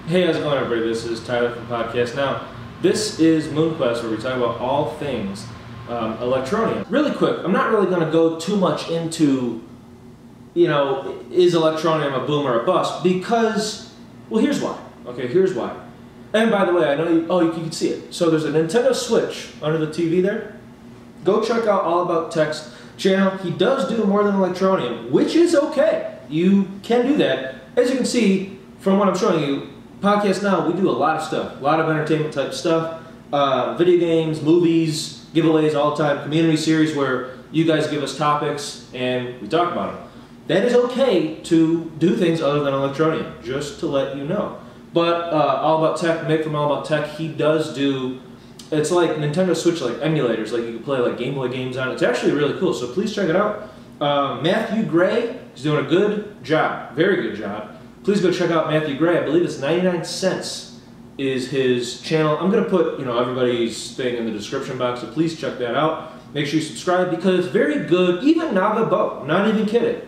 Hey, how's it going, everybody? This is Tyler from Podcast Now. This is MoonQuest, where we talk about all things Electroneum. Really quick, I'm not really going to go too much into, is Electroneum a boom or a bust? Because, well, here's why. Okay, here's why. And by the way, I know you can see it. So there's a Nintendo Switch under the TV there. Go check out All About Tech's channel. He does do more than Electroneum, which is okay. You can do that. As you can see from what I'm showing you, Podcast Now, we do a lot of stuff, a lot of entertainment type stuff, video games, movies, giveaways all the time, community series where you guys give us topics and we talk about them. That is okay to do things other than Electroneum, just to let you know. But All About Tech, Mick from All About Tech, he does do, it's like Nintendo Switch, like emulators, like you can play like Game Boy games on it. It's actually really cool, so please check it out. Matthew Gray is doing a good job, very good job. Please go check out Matthew Gray. I believe it's 99 cents is his channel. I'm going to put everybody's thing in the description box, so please check that out. Make sure you subscribe because it's very good. Even Nagabo, I'm not even kidding.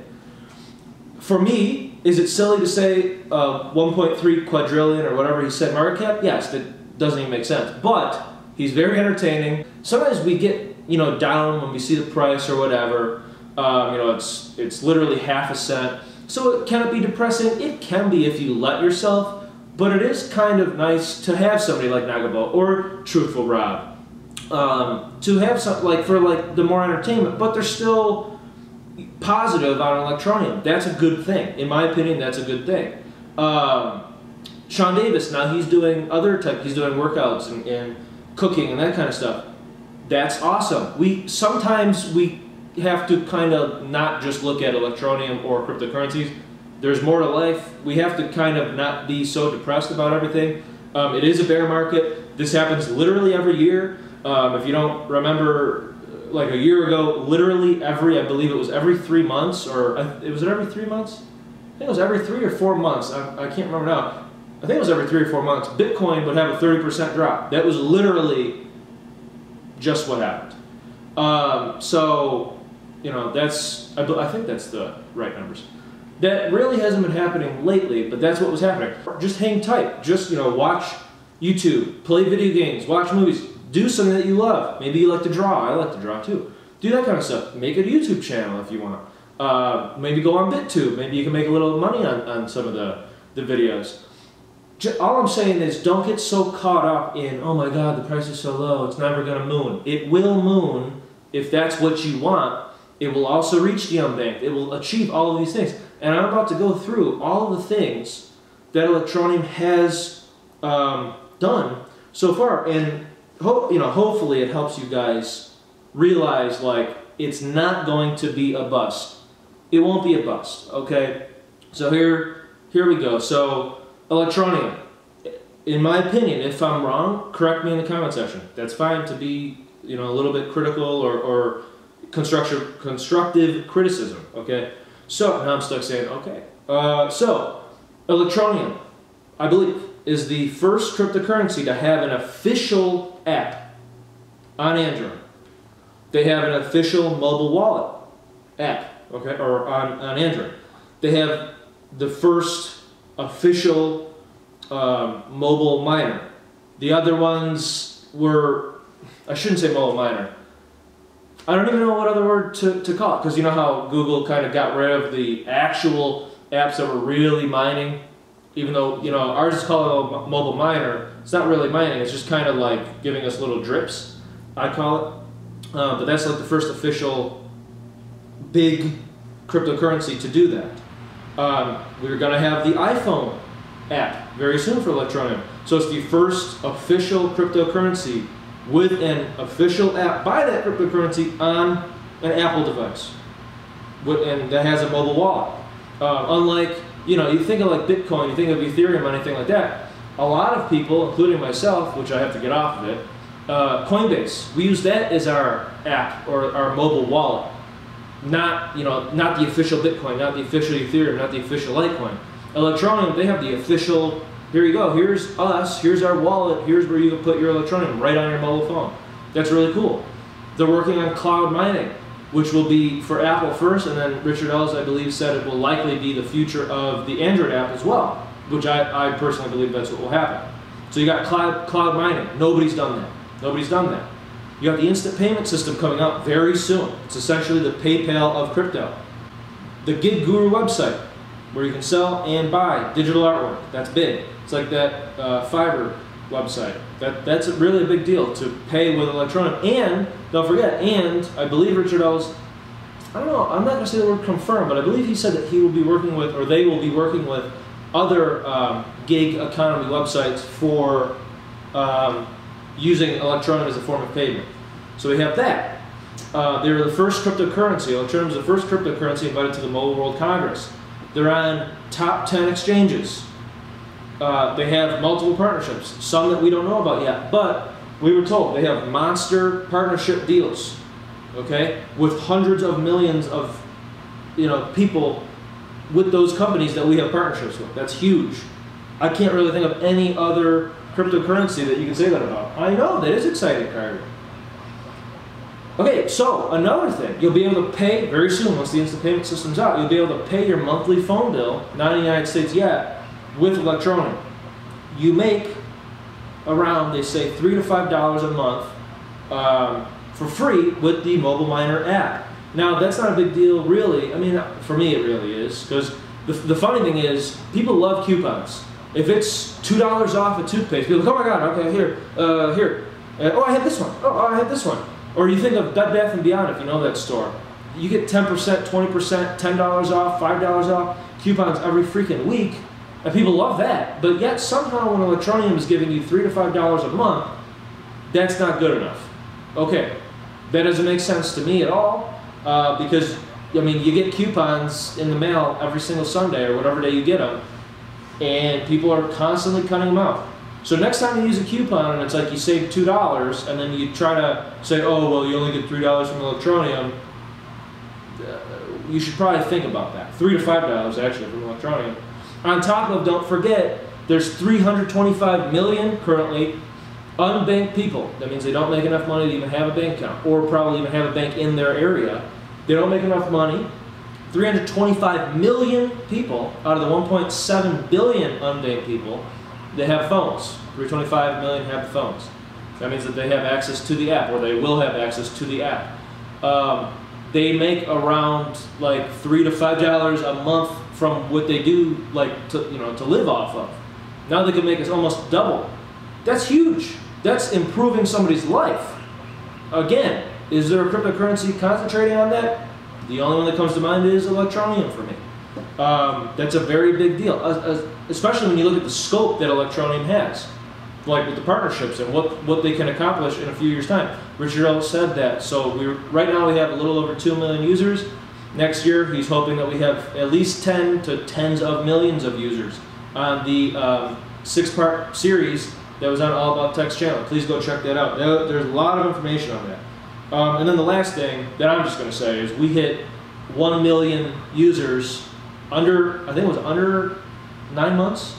For me, is it silly to say 1.3 quadrillion or whatever he said market cap? Yes, that doesn't even make sense. But he's very entertaining. Sometimes we get down when we see the price or whatever. It's literally half a cent. So can it be depressing? It can be if you let yourself, but it is kind of nice to have somebody like Nagabo or Truthful Rob to have some for the more entertainment, but they're still positive on Electroneum. That's a good thing, in my opinion. That's a good thing. Sean Davis, now he's doing he's doing workouts and cooking and that kind of stuff. That's awesome. Sometimes we have to kind of not just look at Electroneum or cryptocurrencies. There's more to life. We have to kind of not be so depressed about everything. It is a bear market. This happens literally every year. If you don't remember, like a year ago, literally I believe it was every 3 months, or was it every 3 months? I think it was every 3 or 4 months. I can't remember now. I think it was every 3 or 4 months. Bitcoin would have a 30% drop. That was literally just what happened. I think that's the right numbers. That really hasn't been happening lately, but that's what was happening. Just hang tight. Just, watch YouTube, play video games, watch movies, do something that you love. Maybe you like to draw. I like to draw too. Do that kind of stuff. Make a YouTube channel if you want. Maybe go on BitTube. Maybe you can make a little money on some of the videos. All I'm saying is don't get so caught up in, oh my God, the price is so low, it's never going to moon. It will moon if that's what you want. It will also reach the unbanked. It will achieve all of these things. And I'm about to go through all of the things that Electroneum has done so far. And hopefully it helps you guys realize it's not going to be a bust. It won't be a bust, okay? So here we go. So Electroneum, in my opinion, if I'm wrong, correct me in the comment section. That's fine to be a little bit critical or constructive criticism, okay? So, now I'm stuck saying, okay. So, Electroneum, I believe, is the first cryptocurrency to have an official app on Android. They have an official mobile wallet app, okay, or on Android. They have the first official mobile miner. The other ones were, I shouldn't say mobile miner. I don't even know what other word to call it, because you know how Google kind of got rid of the actual apps that were really mining, even though, ours is called a mobile miner. It's not really mining, it's just kind of like giving us little drips, I call it. But that's like the first official big cryptocurrency to do that. We're going to have the iPhone app very soon for Electroneum. So it's the first official cryptocurrency with an official app by that cryptocurrency on an Apple device, and that has a mobile wallet. Unlike, you think of like Bitcoin, you think of Ethereum, anything like that. A lot of people, including myself, which I have to get off of it, Coinbase, we use that as our app or our mobile wallet. Not the official Bitcoin, not the official Ethereum, not the official Litecoin. Electroneum, they have the official. Here you go, here's us, here's our wallet, here's where you can put your Electroneum right on your mobile phone. That's really cool. They're working on cloud mining, which will be for Apple first, and then Richard Ellis, I believe, said it will likely be the future of the Android app as well. which I personally believe that's what will happen. So you got cloud mining. Nobody's done that. Nobody's done that. You got the instant payment system coming out very soon. It's essentially the PayPal of crypto. The Gig Guru website, where you can sell and buy digital artwork. That's big. It's like that Fiverr website. That's really a big deal, to pay with Electroneum. And don't forget, and I believe Richard Ellis, I don't know, I'm not going to say the word confirm, but I believe he said that he will be working with, or they will be working with, other gig economy websites for using Electroneum as a form of payment. So we have that. They're the first cryptocurrency. Electroneum is the first cryptocurrency invited to the Mobile World Congress. They're on top 10 exchanges. They have multiple partnerships, some that we don't know about yet, but we were told they have monster partnership deals, okay, with hundreds of millions of people with those companies that we have partnerships with. That's huge. I can't really think of any other cryptocurrency that you can say that about. I know, that is exciting, Kyrie. Okay, so another thing, you'll be able to pay very soon, once the instant payment system's out, you'll be able to pay your monthly phone bill, not in the United States yet, with Electroneum. You make around, they say, $3 to $5 a month for free with the Mobile Miner app. Now, that's not a big deal, really. I mean, for me it really is, because the funny thing is, people love coupons. If it's $2 off a toothpaste, people go, oh my God, okay, here. Oh, I had this one. Oh, I had this one. Or you think of Bed Bath & Beyond, if you know that store. You get 10%, 20%, $10 off, $5 off, coupons every freaking week, and people love that. But yet, somehow, when Electroneum is giving you $3 to $5 a month, that's not good enough. Okay, that doesn't make sense to me at all, because, I mean, you get coupons in the mail every single Sunday, or whatever day you get them, and people are constantly cutting them out. So next time you use a coupon and it's like you save $2 and then you try to say, oh, well, you only get $3 from Electroneum, you should probably think about that. $3 to $5 actually from Electroneum. On top of, don't forget, there's 325 million currently unbanked people. That means they don't make enough money to even have a bank account, or probably even have a bank in their area. They don't make enough money. 325 million people out of the 1.7 billion unbanked people, they have phones. 325 million have phones. That means that they have access to the app, or they will have access to the app. They make around like $3 to $5 a month from what they do, like to live off of. Now they can make it almost double. That's huge. That's improving somebody's life. Again, is there a cryptocurrency concentrating on that? The only one that comes to mind is Electroneum for me. That's a very big deal, especially when you look at the scope that Electroneum has, like with the partnerships and what they can accomplish in a few years' time. Richard Ellis said that. So right now we have a little over 2 million users. Next year he's hoping that we have at least 10 to tens of millions of users on the 6-part series that was on All About Tech's channel. Please go check that out. There's a lot of information on that. And then the last thing that I'm just going to say is we hit 1 million users under, I think it was under 9 months,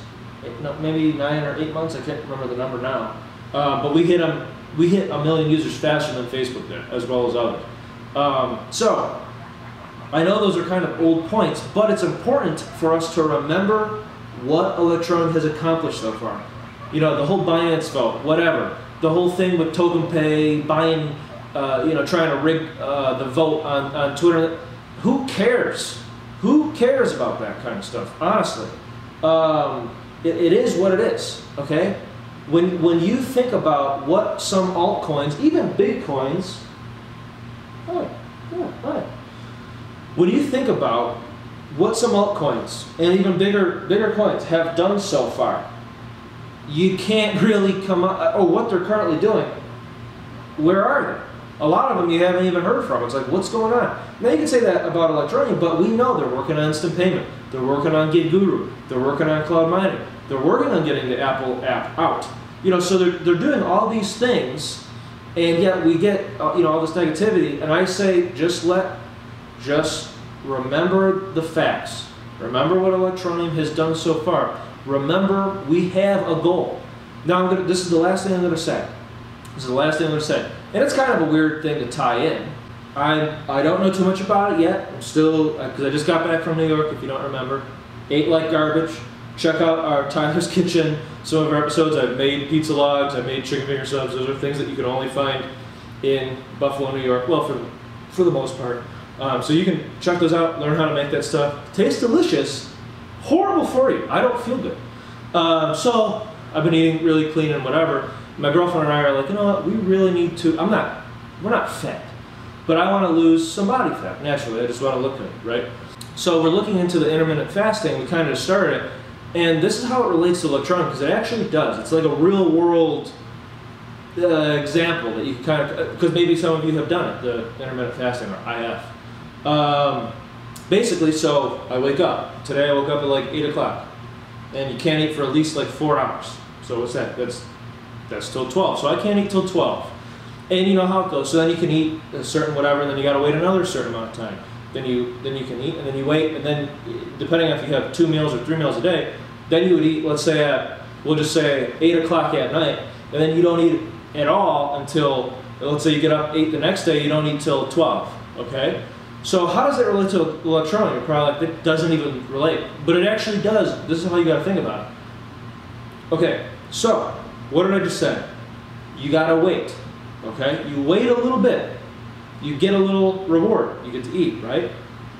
maybe 9 or 8 months, I can't remember the number now. But we hit 1 million users faster than Facebook did, as well as others. So, I know those are kind of old points, but it's important for us to remember what Electroneum has accomplished so far. You know, the whole Binance vote, whatever. The whole thing with token pay, buying, trying to rig the vote on Twitter. Who cares? Who cares about that kind of stuff, honestly? It is what it is, okay? When you think about what some altcoins, even Bitcoins, when you think about what some altcoins and even bigger coins have done so far, you can't really come up, or what they're currently doing, where are they? A lot of them you haven't even heard from. It's like, what's going on? Now you can say that about Electroneum, but we know they're working on instant payment. They're working on Gig Guru. They're working on cloud mining. They're working on getting the Apple app out. So they're doing all these things, and yet we get all this negativity. And I say, just remember the facts. Remember what Electroneum has done so far. Remember, we have a goal. Now this is the last thing I'm going to say. This is the last thing I'm going to say. And it's kind of a weird thing to tie in. I don't know too much about it yet. I'm still, because I just got back from New York, if you don't remember. Ate like garbage. check out our Tyler's Kitchen, some of our episodes. I've made pizza logs, I've made chicken finger subs. Those are things that you can only find in Buffalo, New York, well, for the most part. So you can check those out, learn how to make that stuff. Tastes delicious, horrible for you. I don't feel good. So I've been eating really clean and whatever. My girlfriend and I are like, you know what, we really need to, we're not fat, but I want to lose some body fat, naturally. I just want to look good, right? So we're looking into the intermittent fasting. We kind of started it, and this is how it relates to Electroneum, because it actually does. It's like a real world example that you can kind of, because maybe some of you have done it, the intermittent fasting, or IF. Basically, so I wake up. Today I woke up at like 8 o'clock, and you can't eat for at least like 4 hours. So what's that? That's till 12. So I can't eat till 12. And you know how it goes. So then you can eat a certain whatever, and then you got to wait another certain amount of time. Then you can eat, and then you wait, and then depending on if you have 2 meals or 3 meals a day, then you would eat, let's say we'll just say 8 o'clock at night, and then you don't eat at all until, let's say you get up 8 the next day, you don't eat till 12, okay? So how does that relate to Electroneum? You're probably like, that doesn't even relate. But it actually does. This is how you got to think about it. Okay, so what did I just say? You got to wait, okay? You wait a little bit. You get a little reward. You get to eat, right?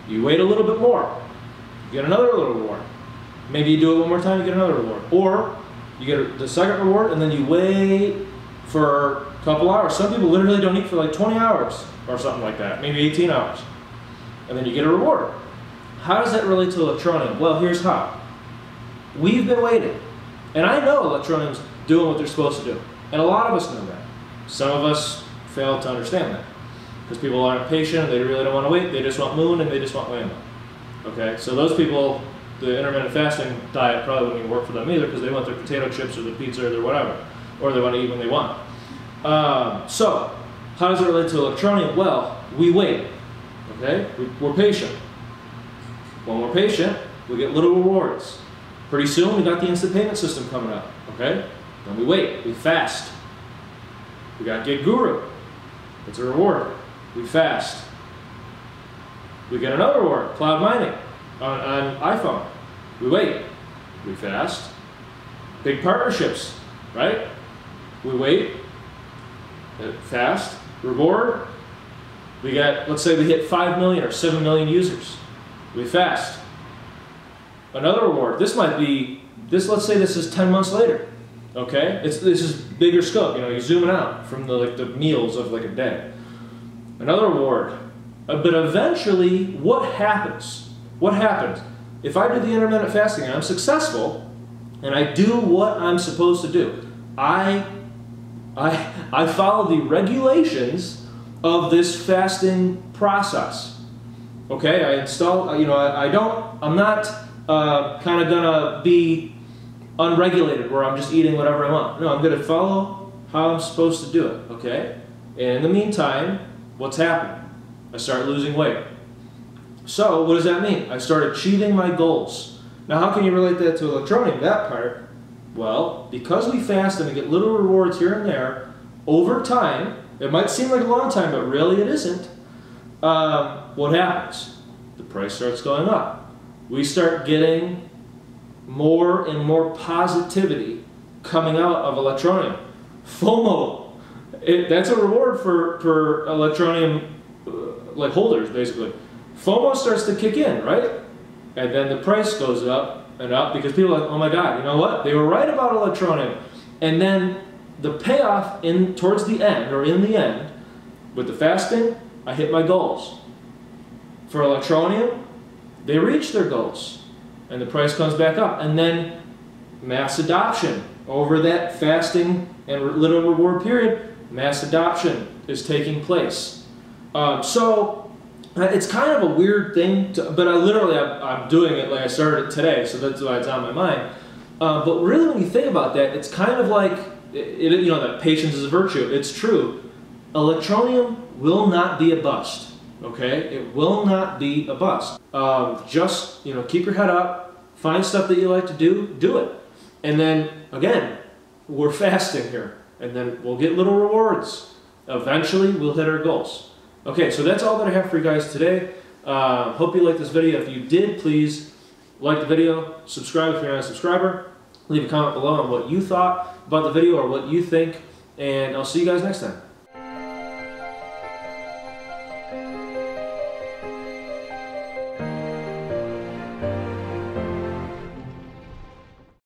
You wait a little bit more. You get another little reward. Maybe you do it one more time, you get another reward. Or you get the second reward, and then you wait for a couple hours. Some people literally don't eat for like 20 hours or something like that, maybe 18 hours. And then you get a reward. How does that relate to Electroneum? Well, here's how. We've been waiting. And I know Electroneum's doing what they're supposed to do. And a lot of us know that. Some of us fail to understand that. Because people aren't patient, they really don't want to wait, they just want Moon and they just want Lambo. Okay, so those people, the intermittent fasting diet probably wouldn't even work for them either, because they want their potato chips or the pizza or their whatever. Or they want to eat when they want. So, how does it relate to Electroneum? Well, we wait. Okay, we're patient. When we're patient, we get little rewards. Pretty soon, we got the instant payment system coming up. Okay, then we wait, we fast. We got Get Guru. It's a reward. We fast. We get another reward, cloud mining on iPhone. We wait. We fast. Big partnerships, right? We wait. Fast. Reward. We get, let's say we hit 5 million or 7 million users. We fast. Another reward. This might be, let's say this is 10 months later. Okay? This is bigger scope. You know, you're zooming out from the meals of like a day. Another reward. But eventually, what happens? What happens? If I do the intermittent fasting and I'm successful, and I do what I'm supposed to do, I follow the regulations of this fasting process. Okay, I install, you know, I'm not kind of gonna be unregulated where I'm just eating whatever I want. No, I'm gonna follow how I'm supposed to do it, okay? And in the meantime, what's happening? I start losing weight. So, what does that mean? I start achieving my goals. Now, how can you relate that to Electroneum, that part? Well, because we fast and we get little rewards here and there, over time, it might seem like a long time, but really it isn't. What happens? The price starts going up. We start getting more and more positivity coming out of Electroneum. FOMO. That's a reward for Electroneum like holders, basically. FOMO starts to kick in, right? And then the price goes up and up because people are like, oh my God, you know what? They were right about Electroneum. And then the payoff towards the end, or in the end, with the fasting, I hit my goals. For Electroneum, they reach their goals. And the price comes back up. And then mass adoption. Over that fasting and little reward period, mass adoption is taking place. So it's kind of a weird thing, but I'm doing it like I started it today, so that's why it's on my mind. But really, when you think about that, it's kind of like, you know, that patience is a virtue. It's true. Electroneum will not be a bust, okay? It will not be a bust. Just, you know, keep your head up, find stuff that you like to do it. And then, again, we're fasting here, and then we'll get little rewards. Eventually, we'll hit our goals. Okay, so that's all that I have for you guys today. Hope you liked this video. If you did, please like the video, subscribe if you're not a subscriber, leave a comment below on what you thought about the video or what you think, and I'll see you guys next time.